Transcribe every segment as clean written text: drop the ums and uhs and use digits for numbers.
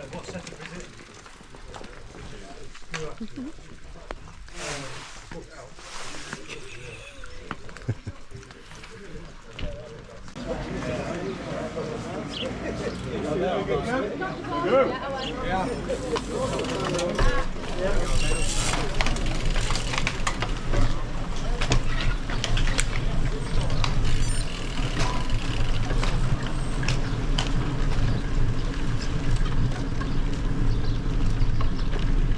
What setup is it?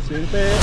See you in a bit.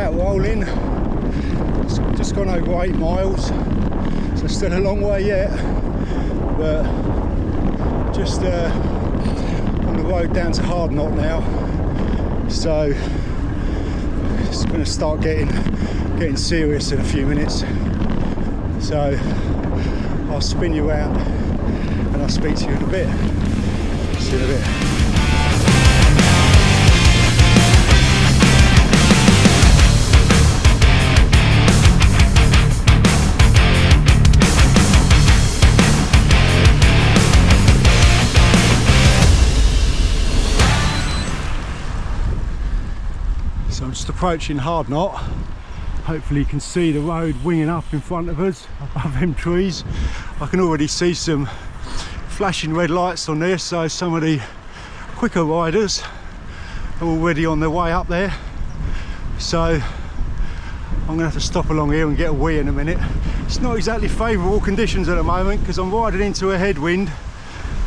Rolling, just gone over 8 miles, so still a long way yet, but just on the road down to Hardknot now, so it's going to start getting serious in a few minutes, so I'll spin you around and I'll speak to you in a bit. See you in a bit. So I'm just approaching Hardknot. Hopefully you can see the road winging up in front of us above them trees. I can already see some flashing red lights on there, so some of the quicker riders are already on their way up there. So I'm going to have to stop along here and get a wee in a minute. It's not exactly favourable conditions at the moment because I'm riding into a headwind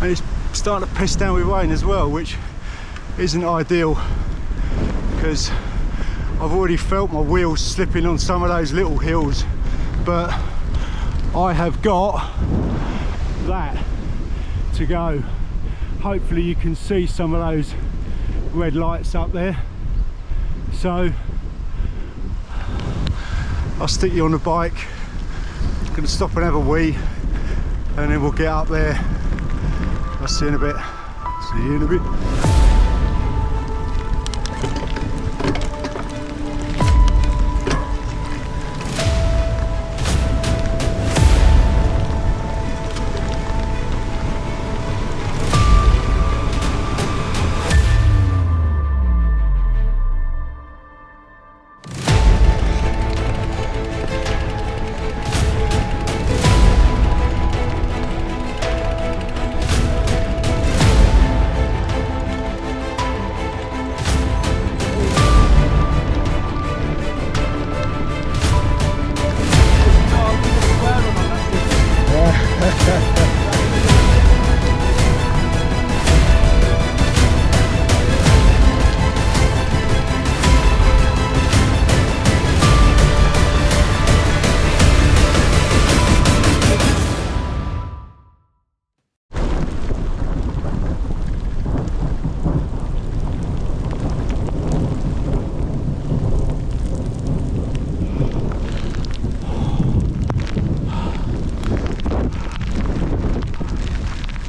and it's starting to piss down with rain as well, which isn't ideal because I've already felt my wheels slipping on some of those little hills, but I have got that to go. Hopefully you can see some of those red lights up there, so I'll stick you on the bike. I'm going to stop and have a wee and then we'll get up there. I'll see you in a bit. See you in a bit.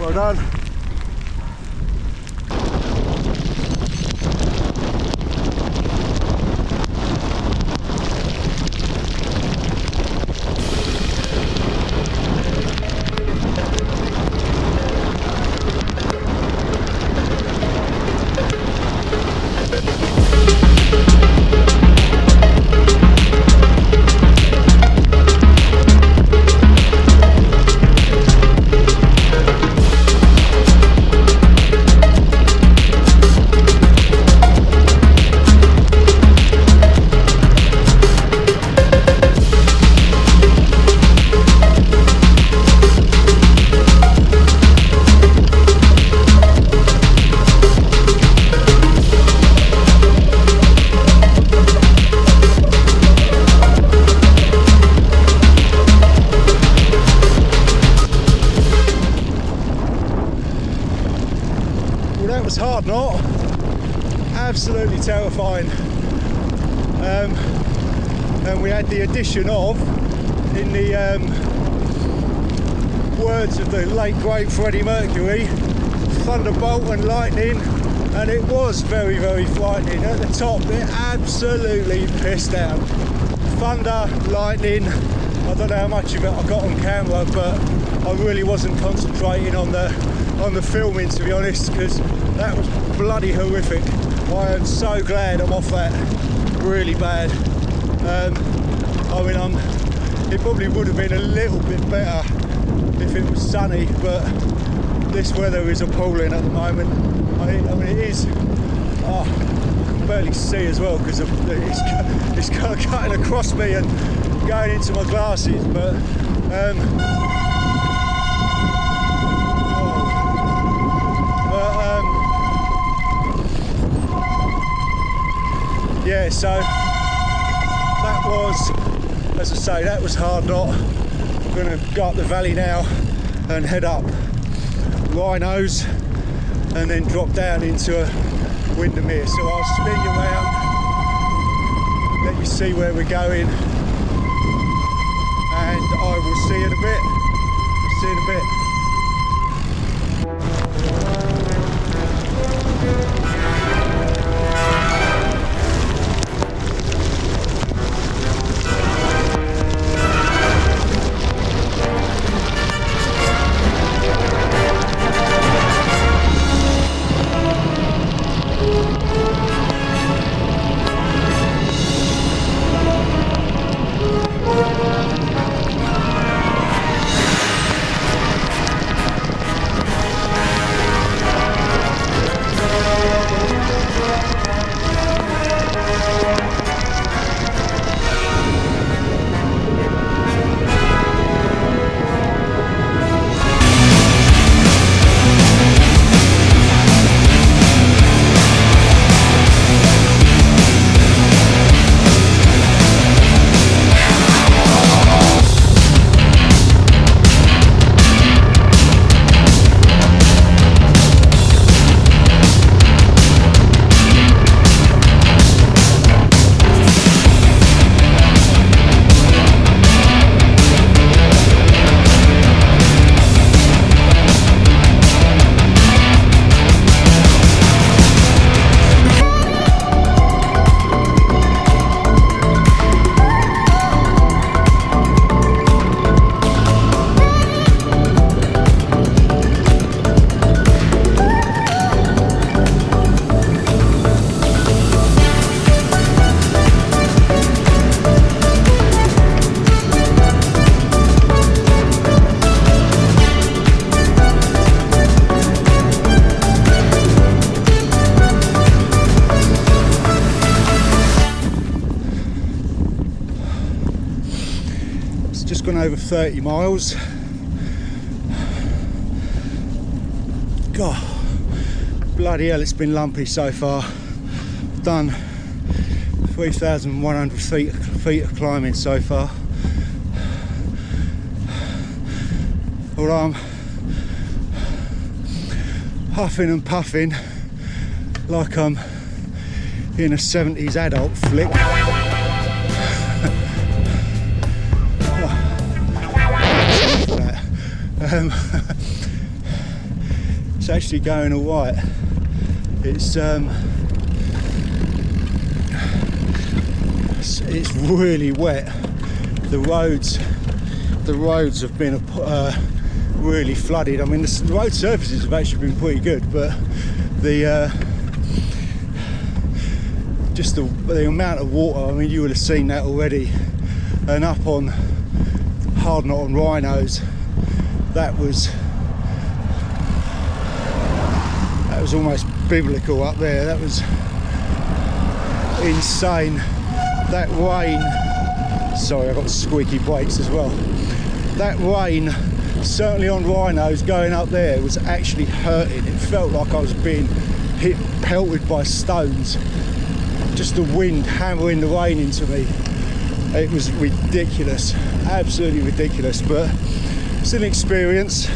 Well done. was hard not. Absolutely terrifying. And we had the addition of, in the words of the late great Freddie Mercury, thunderbolt and lightning, and it was very, very frightening. At the top, it absolutely pissed down. Thunder, lightning, I don't know how much of it I got on camera, but I really wasn't concentrating on the filming, to be honest, because that was bloody horrific. I am so glad I'm off that really bad. I mean, it probably would have been a little bit better if it was sunny, but this weather is appalling at the moment. I mean it is. Oh, I can barely see as well because it's kind of cutting across me and going into my glasses. But yeah, so that was, as I say, that was hard not. I'm going to go up the valley now and head up Rhinos and then drop down into Windermere. So I'll spin you around, let you see where we're going, and I will see you in a bit. See you in a bit. Just gone over 30 miles. God, bloody hell, it's been lumpy so far. Done 3,100 feet of climbing so far. Although I'm huffing and puffing like I'm in a 70s adult flick. It's actually going all right. It's really wet. The roads have been really flooded. I mean, the road surfaces have actually been pretty good, but just the amount of water. I mean, you would have seen that already. And up on Hard Knot on Rhinos, that was almost biblical up there. That was insane. That rain, sorry, I got squeaky brakes as well. That rain, certainly on Rhinos going up there, was actually hurting. It felt like I was being pelted by stones. Just the wind hammering the rain into me. It was ridiculous, absolutely ridiculous, but it's an experience.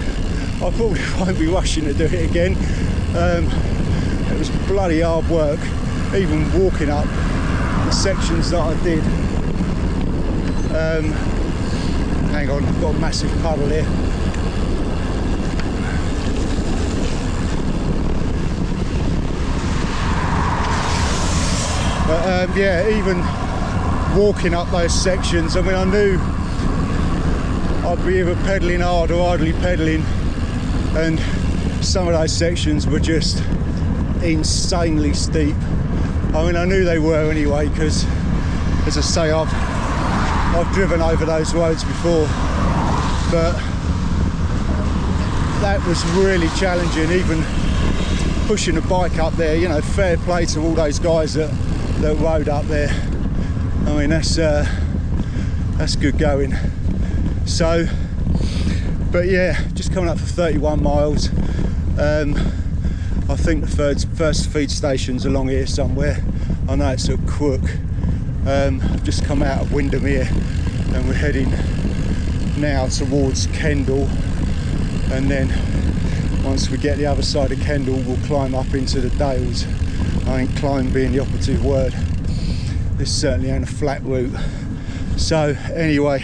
I probably won't be rushing to do it again. it was bloody hard work, even walking up the sections that I did. Hang on, I've got a massive puddle here. But yeah, even walking up those sections, I mean, I knew I'd be either pedalling hard or idly pedalling, and some of those sections were just insanely steep. I mean, I knew they were anyway, because as I say, I've driven over those roads before, but that was really challenging, even pushing a bike up there. You know, fair play to all those guys that rode up there. I mean, that's good going. So, but yeah, just coming up for 31 miles. I think the first feed station's along here somewhere. I know it's at Crook. I've just come out of Windermere and we're heading now towards Kendal, and then once we get the other side of Kendal we'll climb up into the Dales. I think climb being the operative word. This certainly ain't a flat route. So anyway,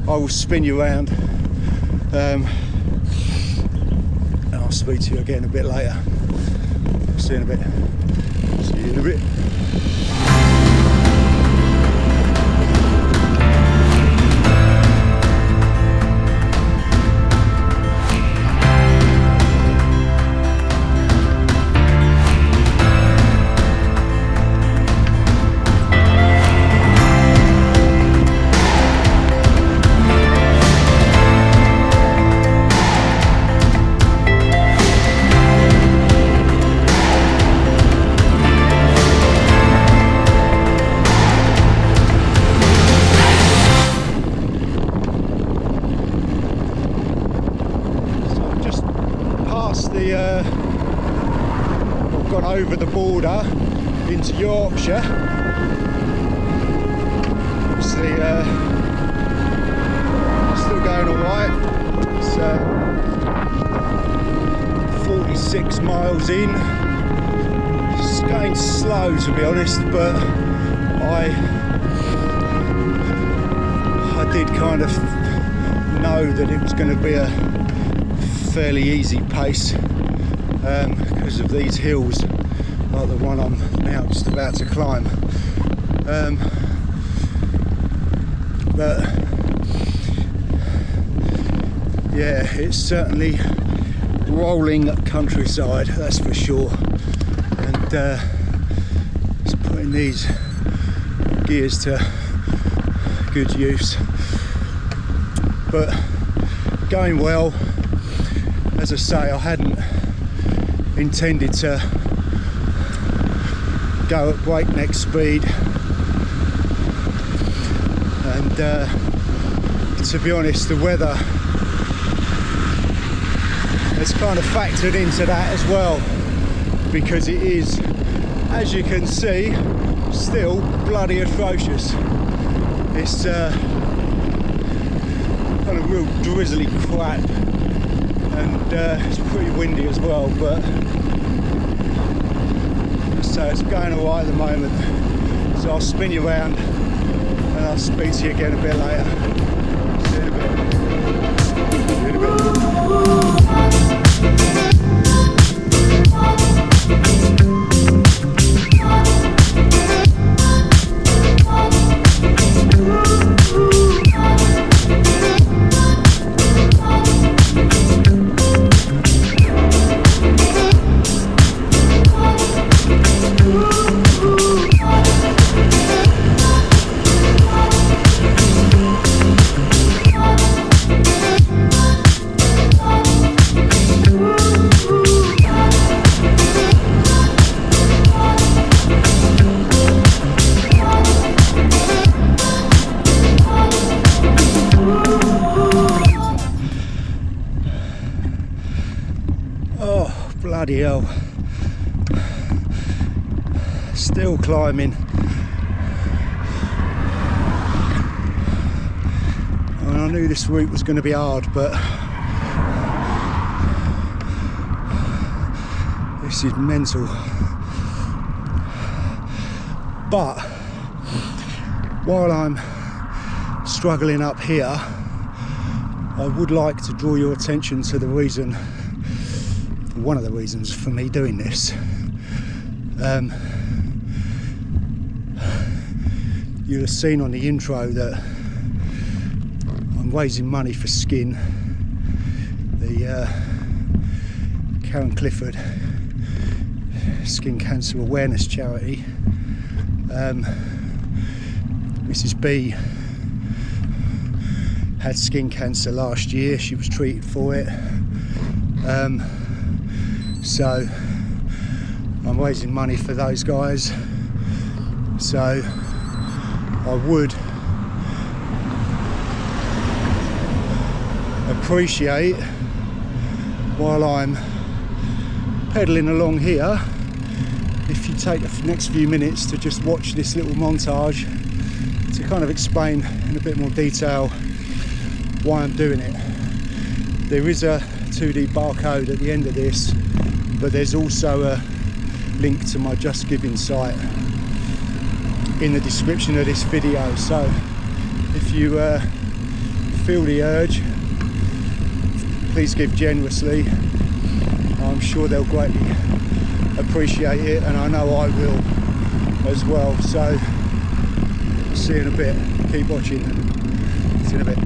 I will spin you around. I'll speak to you again a bit later. See you in a bit. See you in a bit. I've gone over the border into Yorkshire. Obviously, still going alright. It's 46 miles in. It's going slow, to be honest, but I did kind of know that it was going to be a fairly easy pace because of these hills, like the one I'm now just about to climb. But yeah, it's certainly rolling countryside, that's for sure, and it's putting these gears to good use, but going well. As I say, I hadn't intended to go at breakneck speed, and to be honest, the weather has kind of factored into that as well, because it is, as you can see, still bloody atrocious. It's kind of real drizzly crap, and it's pretty windy as well, but so it's going alright at the moment. So I'll spin you around and I'll speak to you again a bit later. See you in a bit. See you in a bit. Bloody hell, still climbing. I knew this route was going to be hard, but This is mental. But while I'm struggling up here, I would like to draw your attention to the reason, one of the reasons for me doing this. You'll have seen on the intro that I'm raising money for SKCIN, the Karen Clifford Skin Cancer Awareness Charity. Mrs B had skin cancer last year. She was treated for it. So I'm raising money for those guys. So I would appreciate, while I'm pedalling along here, if you take the next few minutes to just watch this little montage to kind of explain in a bit more detail why I'm doing it. There is a 2D barcode at the end of this, but there's also a link to my Just Giving site in the description of this video. So if you feel the urge, please give generously. I'm sure they'll greatly appreciate it, and I know I will as well. So see you in a bit. Keep watching. See you in a bit.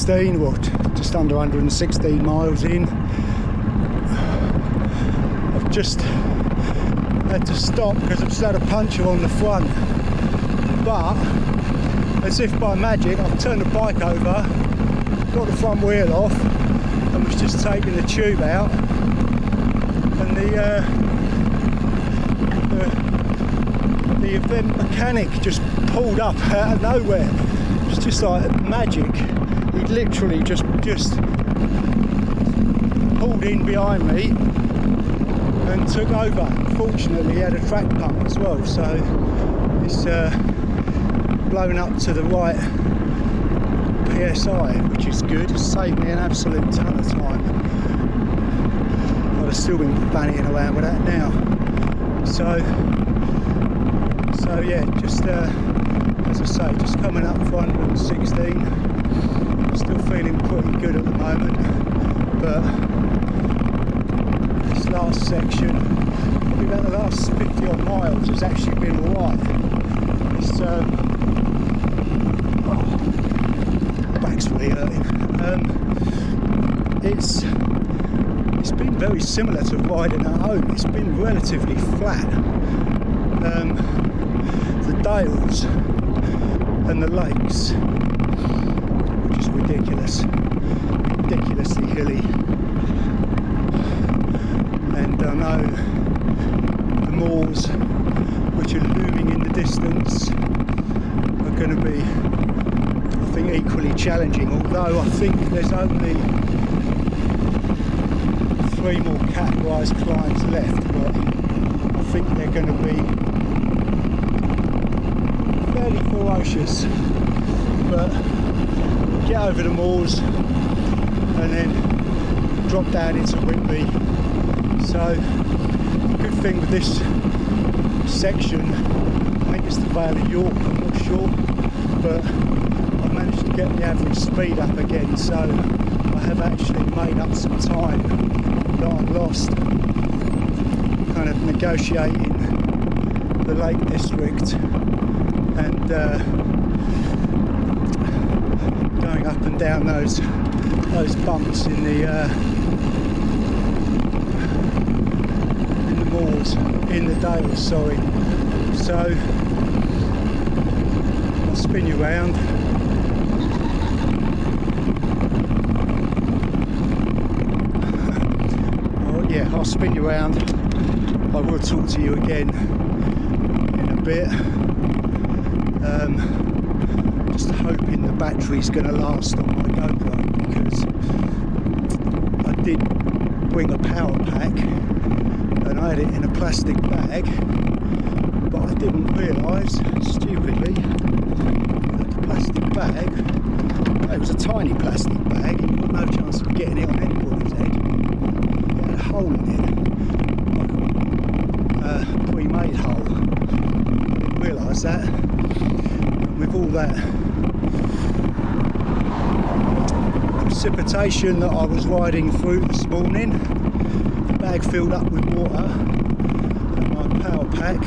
Well, just under 116 miles in. I've just had to stop because I've just had a puncture on the front, but as if by magic I've turned the bike over, got the front wheel off, and was just taking the tube out, and the event mechanic just pulled up out of nowhere. It's just like magic. He literally just pulled in behind me and took over. Fortunately, he had a track pump as well, so it's blown up to the right PSI, which is good. It's saved me an absolute ton of time. I'd have still been fanning around with that now. So yeah, just as I say, just coming up for 116. Still feeling pretty good at the moment, but this last section, probably about the last 50 odd miles, has actually been alright. It's back's really hurting. It's been very similar to riding at home. It's been relatively flat. The dales and the lakes, ridiculously hilly, and I know the moors which are looming in the distance are going to be, I think, equally challenging, although I think there's only 3 more categorised climbs left, but I think they're going to be fairly ferocious, but get over the moors and then drop down into Whitby. So good thing with this section, I think it's the Vale of York, I'm not sure, but I managed to get the average speed up again, so I have actually made up some time that I lost kind of negotiating the Lake District and going up and down those bumps in the moors, in the dales, sorry. So I'll spin you round. Oh yeah, I'll spin you round. I will talk to you again in a bit. Just hoping the battery's going to last on my GoPro, because I did bring a power pack and I had it in a plastic bag, but I didn't realise, stupidly, that the plastic bag, it was a tiny plastic bag, and you've got no chance of getting it on anybody's head. It had a hole in it, like a pre-made hole. I didn't realise that. And with all that precipitation that I was riding through this morning, the bag filled up with water and my power pack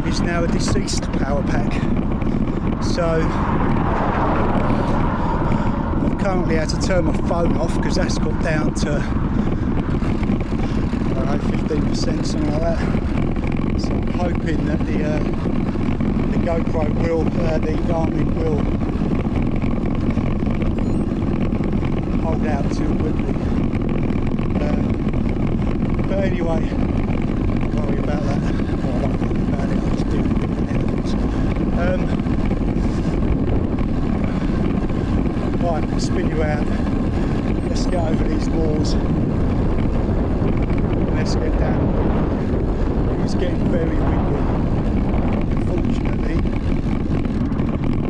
is now a deceased power pack. So I've currently had to turn my phone off because that's got down to, I don't know, 15%, something like that. So I'm hoping that the GoPro will, the Garmin will hold out to Whitby. But anyway, don't worry about that. Well, I won't worry about it, I'll just do it with the networks. Right, spin you out. Let's get over these moors. Let's get down. It's getting very windy. Unfortunately,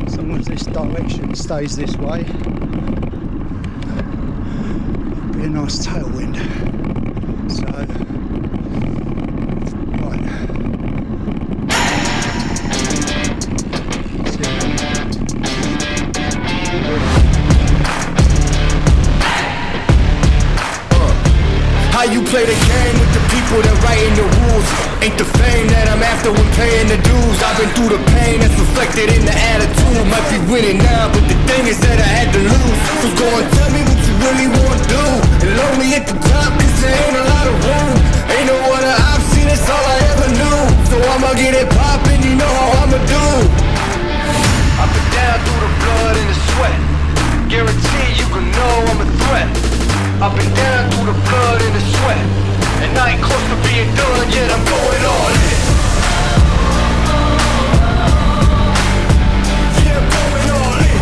as long as this direction stays this way, it'll be a nice tailwind. So, right. How you play the game with the people that writing the rules? Ain't the fame that I'm after when paying the dues. I've been through the pain that's reflected in the attitude. Might be winning now, but the thing is that I had to lose. So go and tell me what you really want to do. And lonely at the top, cause there ain't a lot of room. Ain't no other option, that's all I ever knew. So I'ma get it poppin', you know how I'ma do. I've been down through the blood and the sweat. Guarantee you can know I'm a threat. I've been down through the blood and the sweat, and I ain't close to being done yet, I'm going all in. Yeah, I'm going all in.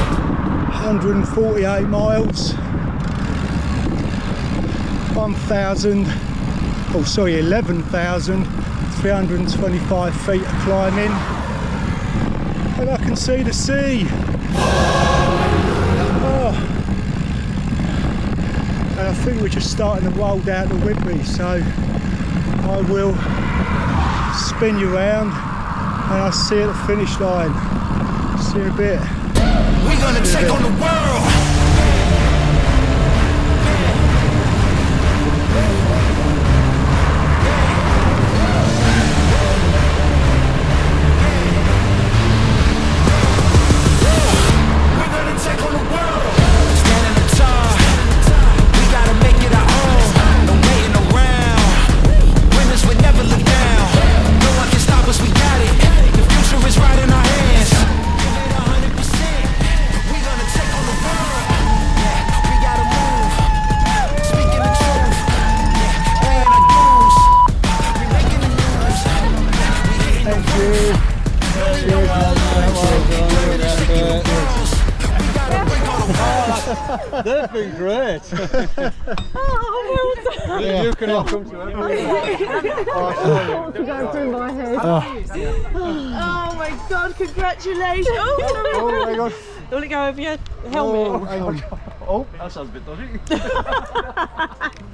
148 miles, 11,325 feet of climbing, and I can see the sea. And I think we're just starting to roll down to Whitby, so I will spin you round and I'll see you at the finish line. See you in a bit. We're gonna take on the world. Right in our hands. Give it 100%. We're gonna take on the world. been great. Oh, well done. Yeah. You can all come to everything. Thoughts are going through my head. Oh my God, congratulations. Oh my God. Will it go over your helmet? Oh, hang on. Oh, that sounds a bit dodgy.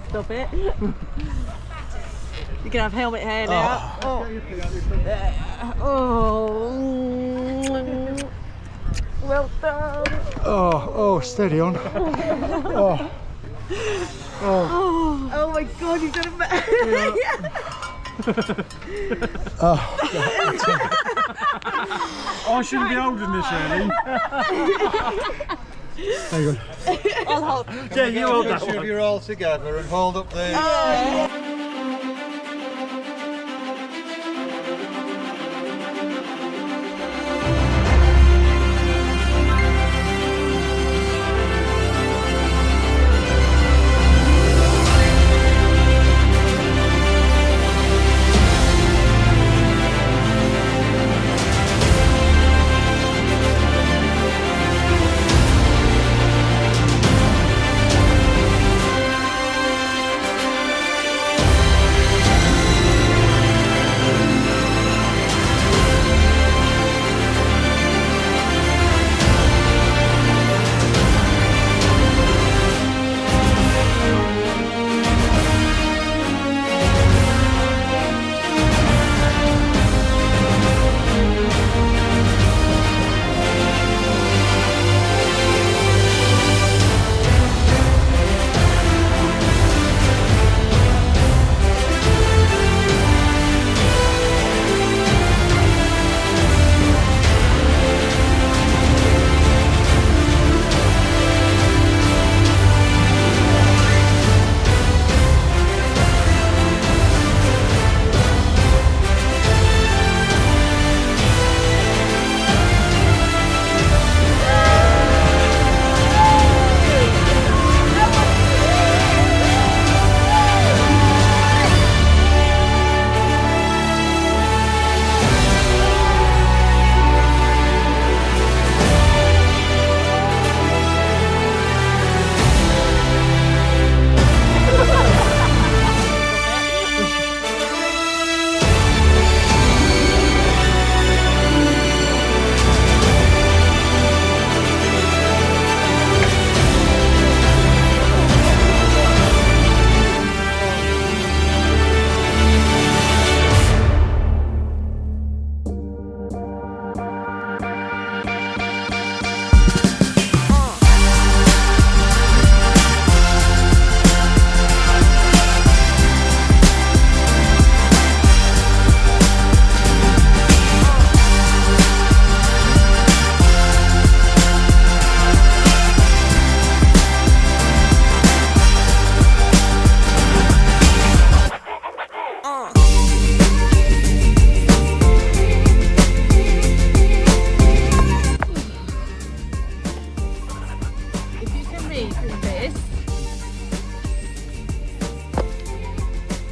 Stop it. You can have helmet hair now. Oh. Well done. Oh, steady on. Oh. Oh my God, you've done a I shouldn't be holding this, Ellie. Hang on. I'll hold. Yeah, you hold that one. You're all together and hold up the...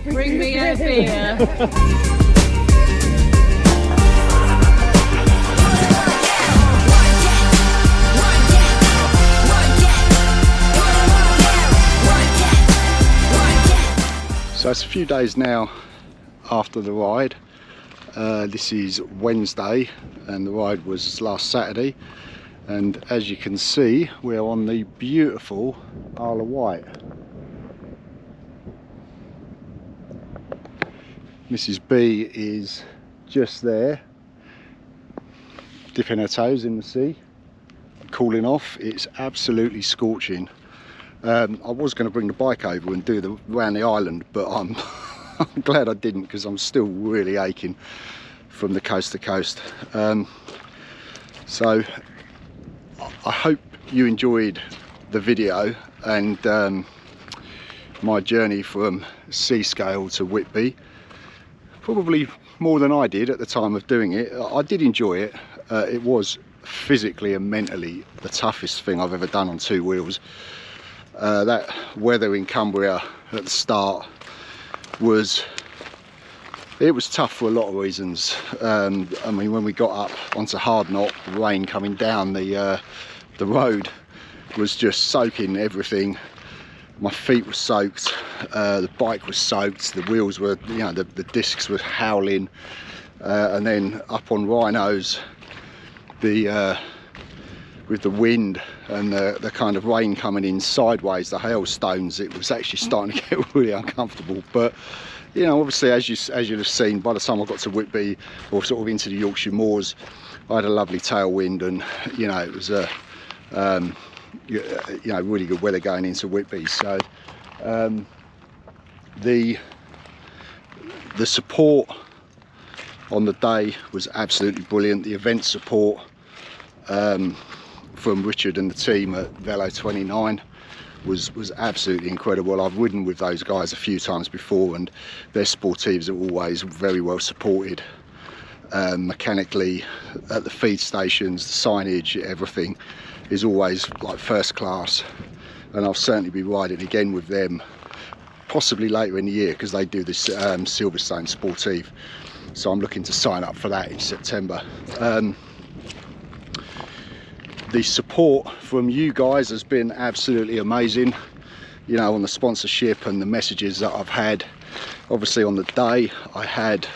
Bring me a beer. So it's a few days now after the ride. This is Wednesday and the ride was last Saturday, and as you can see we're on the beautiful Isle of Wight. Mrs. B is just there dipping her toes in the sea, cooling off. It's absolutely scorching. I was going to bring the bike over and do around the island, but I'm glad I didn't, because I'm still really aching from the coast to coast. So I hope you enjoyed the video and my journey from Seascale to Whitby. Probably more than I did at the time of doing it. I did enjoy it. It was physically and mentally the toughest thing I've ever done on two wheels. That weather in Cumbria at the start was tough for a lot of reasons. I mean, when we got up onto Hard Knot, rain coming down the road, was just soaking everything. My feet were soaked, the bike was soaked, the wheels were, you know, the discs were howling, and then up on Rhinos, with the wind and the kind of rain coming in sideways, the hailstones, it was actually starting to get really uncomfortable. But you know, obviously, as you'd have seen, by the time I got to Whitby or sort of into the Yorkshire moors, I had a lovely tailwind, and you know, it was a you know, really good weather going into Whitby. So the support on the day was absolutely brilliant. The event support from Richard and the team at Velo 29 was absolutely incredible. I've ridden with those guys a few times before, and their sportives are always very well supported, mechanically, at the feed stations, the signage, everything is always like first class. And I'll certainly be riding again with them, possibly later in the year, because they do this Silverstone Sportive, so I'm looking to sign up for that in September. The support from you guys has been absolutely amazing, you know, on the sponsorship and the messages that I've had. Obviously on the day I had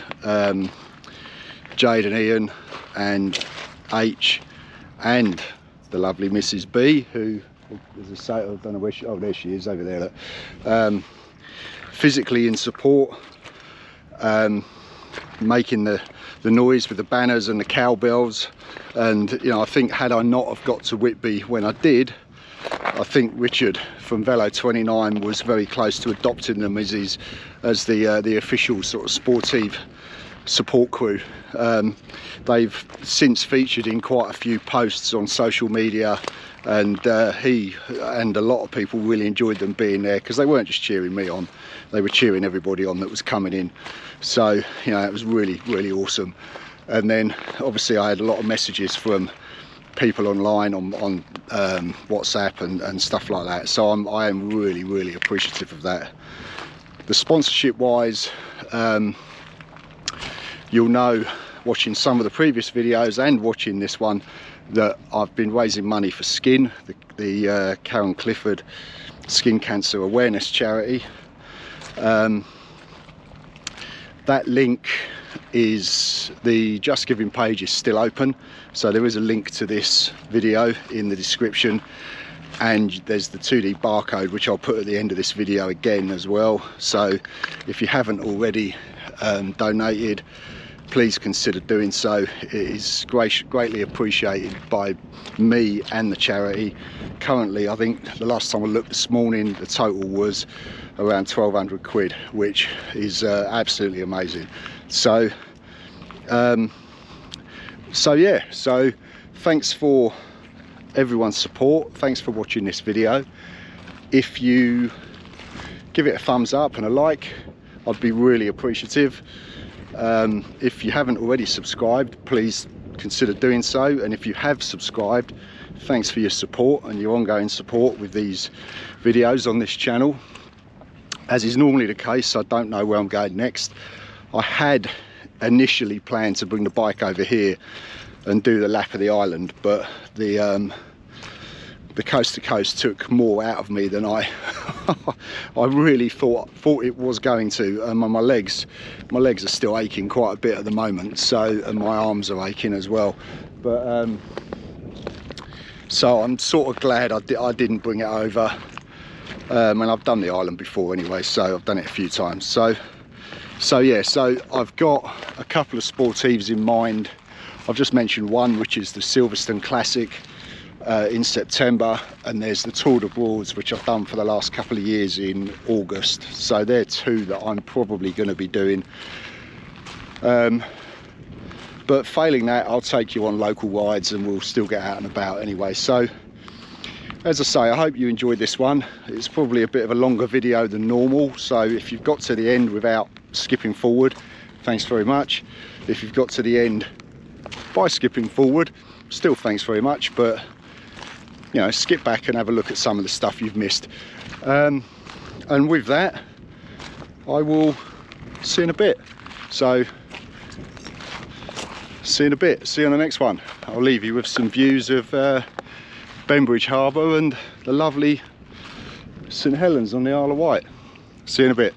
Jade and Ian and H and the lovely Mrs. B, who, as I say, I don't know where she, oh there she is over there, look. Physically in support, making the noise with the banners and the cowbells. And you know, I think had I not have got to Whitby when I did, I think Richard from Velo 29 was very close to adopting them as the official sort of sportive support crew. They've since featured in quite a few posts on social media, and he and a lot of people really enjoyed them being there, because they weren't just cheering me on, they were cheering everybody on that was coming in. So you know, it was really, really awesome. And then obviously I had a lot of messages from people online on WhatsApp and stuff like that, so I am really, really appreciative of that. The sponsorship wise, you'll know, watching some of the previous videos and watching this one, that I've been raising money for SKCIN, the Karen Clifford Skin Cancer Awareness Charity. That link is, the Just Giving page is still open, so there is a link to this video in the description, and there's the 2D barcode which I'll put at the end of this video again as well. So if you haven't already donated, please consider doing so. It is greatly appreciated by me and the charity. Currently, I think the last time I looked this morning, the total was around 1,200 quid, which is absolutely amazing. So yeah, so thanks for everyone's support, thanks for watching this video. If you give it a thumbs up and a like, I'd be really appreciative. If you haven't already subscribed, please consider doing so, and if you have subscribed, thanks for your support and your ongoing support with these videos on this channel. As is normally the case, I don't know where I'm going next. I had initially planned to bring the bike over here and do the lap of the island, but the coast to coast took more out of me than I really thought it was going to. And my legs are still aching quite a bit at the moment, so, and my arms are aching as well. But so I'm sort of glad I didn't bring it over. And I've done the island before anyway, so I've done it a few times. So yeah, so I've got a couple of sportives in mind. I've just mentioned one, which is the Silverstone Classic in September, and there's the Tour de Broads, which I've done for the last couple of years in August. So they're two that I'm probably going to be doing. But failing that, I'll take you on local rides and we'll still get out and about anyway. So as I say, I hope you enjoyed this one. It's probably a bit of a longer video than normal, so if you've got to the end without skipping forward, thanks very much. If you've got to the end by skipping forward, still thanks very much, but you know, skip back and have a look at some of the stuff you've missed. And with that, I will see you in a bit. So see you in a bit, see you on the next one. I'll leave you with some views of Bembridge Harbour and the lovely St Helens on the Isle of Wight. See you in a bit.